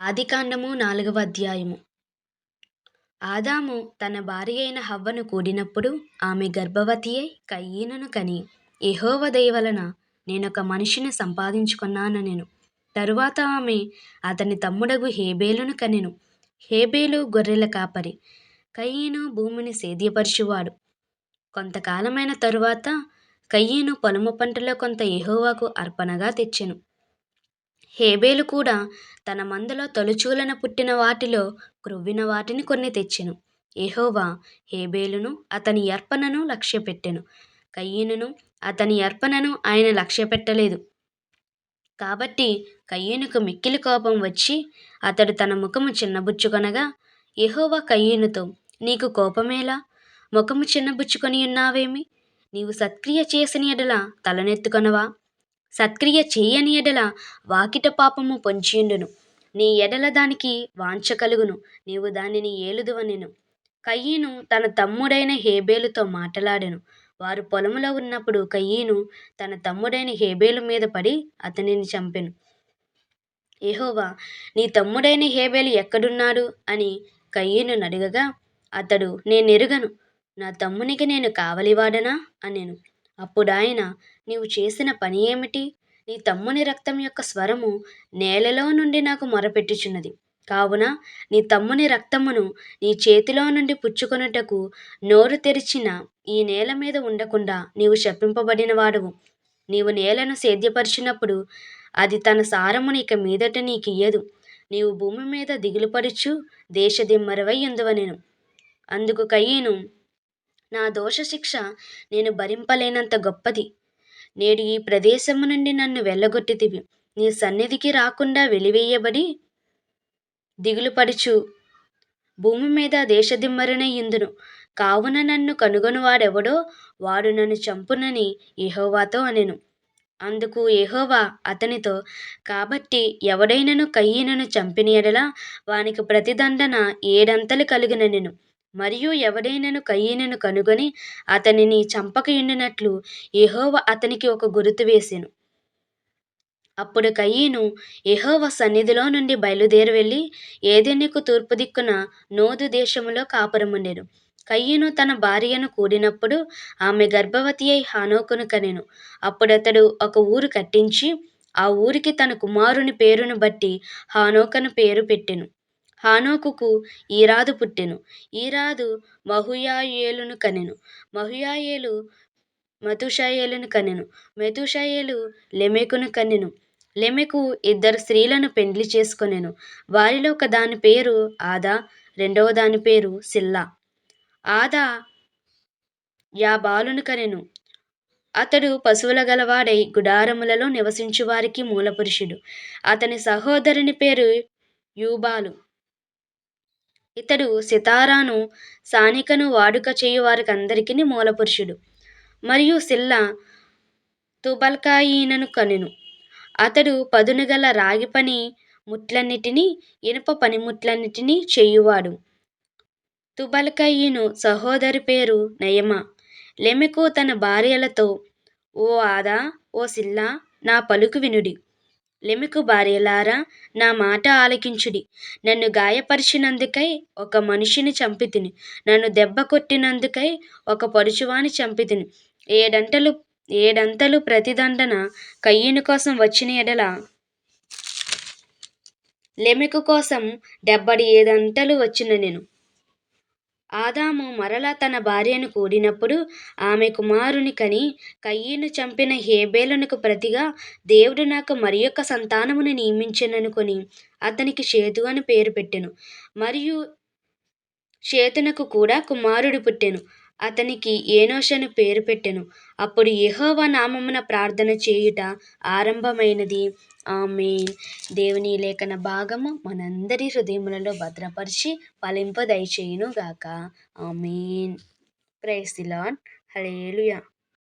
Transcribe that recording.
ఆదికాండము 4వ అధ్యాయము. ఆదాము తన భార్య అయిన హవ్వను కూడినప్పుడు ఆమె గర్భవతి అయి కయీనును కని, యెహోవా దయ వలన నేనొక మనిషిని సంపాదించుకొన్నానెను. తరువాత ఆమె అతని తమ్ముడగు హేబేలును కనెను. హేబేలు గొర్రెల కాపరి, కయీను భూమిని సేద్యపరచువాడు. కొంతకాలమైన తరువాత కయీను పొలము పంటలో కొంత యెహోవాకు అర్పణగా తెచ్చెను. హేబేలు కూడా తన మందలో తొలిచూలన పుట్టిన వాటిలో క్రొవ్విన వాటిని కొన్ని తెచ్చెను. యెహోవా హేబేలును అతని అర్పణను లక్ష్యపెట్టెను. కయీనును అతని అర్పణను ఆయన లక్ష్యపెట్టలేదు. కాబట్టి కయీనుకు మిక్కిలి కోపం వచ్చి అతడు తన ముఖము చిన్నబుచ్చుకొనగా, యెహోవా కయీనుతో, నీకు కోపమేలా? ముఖము చిన్నబుచ్చుకొని ఉన్నావేమి? నీవు సత్క్రియ చేసిన ఎడల తలనెత్తుకొనవా? సత్క్రియ చేయని ఎడల వాకిట పాపము పొంచియుండును. నీ ఎడల దానికి వాంఛ కలుగును, నీవు దానిని ఏలుదువనెను. కయీను తన తమ్ముడైన హేబేలుతో మాటలాడెను. వారు పొలములో ఉన్నప్పుడు కయీను తన తమ్ముడైన హేబేలు మీద పడి అతనిని చంపెను. యెహోవా, నీ తమ్ముడైన హేబేలు ఎక్కడున్నాడు అని కయీను నడగగా, అతడు, నేనెరుగను, నా తమ్మునికి నేను కావలివాడనా అనెను. అప్పుడాయన, నీవు చేసిన పని ఏమిటి? నీ తమ్ముని రక్తం యొక్క స్వరము నేలలో నుండి నాకు మొరపెట్టుచున్నది. కావున నీ తమ్ముని రక్తమును నీ చేతిలో నుండి పుచ్చుకొనుటకు నోరు తెరిచిన ఈ నేల మీద ఉండకుండా నీవు శపింపబడిన వాడవు. నీవు నేలను సేద్యపరిచినప్పుడు అది తన సారమును ఇక మీదట నీకియ్యదు. నీవు భూమి మీద దిగులుపడుచు దేశదిమ్మరవై ఉందువనెను. అందుకు కయీను, నా దోష శిక్ష నేను భరింపలేనంత గొప్పది. నేడు ఈ ప్రదేశము నుండి నన్ను వెళ్ళగొట్టితివి. నీ సన్నిధికి రాకుండా వెలివేయబడి దిగులుపడుచు భూమి మీద దేశదిమ్మరునై యుందును. కావున నన్ను కనుగొనువాడెవడో వాడు నన్ను చంపునని యెహోవాతో అనెను. అందుకు యెహోవా అతనితో, కాబట్టి ఎవడైనను కయీనును చంపిన ఎడల వానికి ప్రతిదండన 7 అంతలు కలుగుననెను. మరియు ఎవడైనను కయీనును కనుగొని అతనిని చంపకయుండినట్లు యెహోవా అతనికి ఒక గురుతు వేసెను. అప్పుడు కయీను యెహోవా సన్నిధిలో నుండి బయలుదేరి వెళ్ళి ఏదెనుకు తూర్పు దిక్కున నోదు దేశములో కాపురముండెను. కయీను తన భార్యను కూడినప్పుడు ఆమె గర్భవతి అయి హానోకును కనెను. అప్పుడతడు ఒక ఊరు కట్టించి ఆ ఊరికి తన కుమారుని పేరును బట్టి హానోకను పేరు పెట్టెను. హానోకుకు ఈరాదు పుట్టెను. ఈరాదు మహూయాయేలును కనెను. మహూయాయేలు మతూషాయేలును కనెను. మెతూషాయేలు లెమెకును కనెను. లెమెకు 2 స్త్రీలను పెండ్లి చేసుకొనెను. వారిలో ఒక దాని పేరు ఆదా, రెండవ దాని పేరు సిల్లా. ఆదా యాబాలును కనెను. అతడు పశువుల గలవాడై గుడారములలో నివసించు వారికి మూలపురుషుడు. అతని సహోదరుని పేరు యూబాలు. ఇతడు సితారాను సానికను వాడుక చేయు వారికందరికీ మూలపురుషుడు. మరియు సిల్లా తుబల్కాయీనును కనెను. అతడు పదునుగల రాగి పని ముట్లన్నిటినీ ఇనుప పనిముట్లన్నిటినీ చేయువాడు. తుబల్కాయీను సహోదరి పేరు నయమా. లెమెకు తన భార్యలతో, ఓ ఆదా, ఓ సిల్లా, నా పలుకు వినుడి. లెమెకు భార్యలారా, నా మాట ఆలకించుడి. నన్ను గాయపరిచినందుకై ఒక మనిషిని చంపితిని. నన్ను దెబ్బ కొట్టినందుకై ఒక పడుచువాని చంపితిని. ఏడంతలు ప్రతిదండన కయీను కోసం వచ్చిన ఎడల లెమెకు కోసం 77 అంతలు వచ్చుననెను. ఆదాము మరలా తన భార్యను కూడినప్పుడు ఆమె కుమారుని కని, కయీను చంపిన హేబేలునకు ప్రతిగా దేవుడు నాకు మరియొక సంతానమును నియమించెననుకొని అతనికి షేతు అని పేరు పెట్టెను. మరియు షేతునకు కూడా కుమారుడు పుట్టెను. అతనికి ఏనోషు అని పేరు పెట్టెను. అప్పుడు యెహోవా నామమున ప్రార్థన చేయుట ఆరంభమైనది. ఆమేన్. దేవుని లేఖన భాగము మనందరి హృదయములలో భద్రపరిచి ఫలింప దయచేయును గాక. Amen. Praise the Lord. Hallelujah.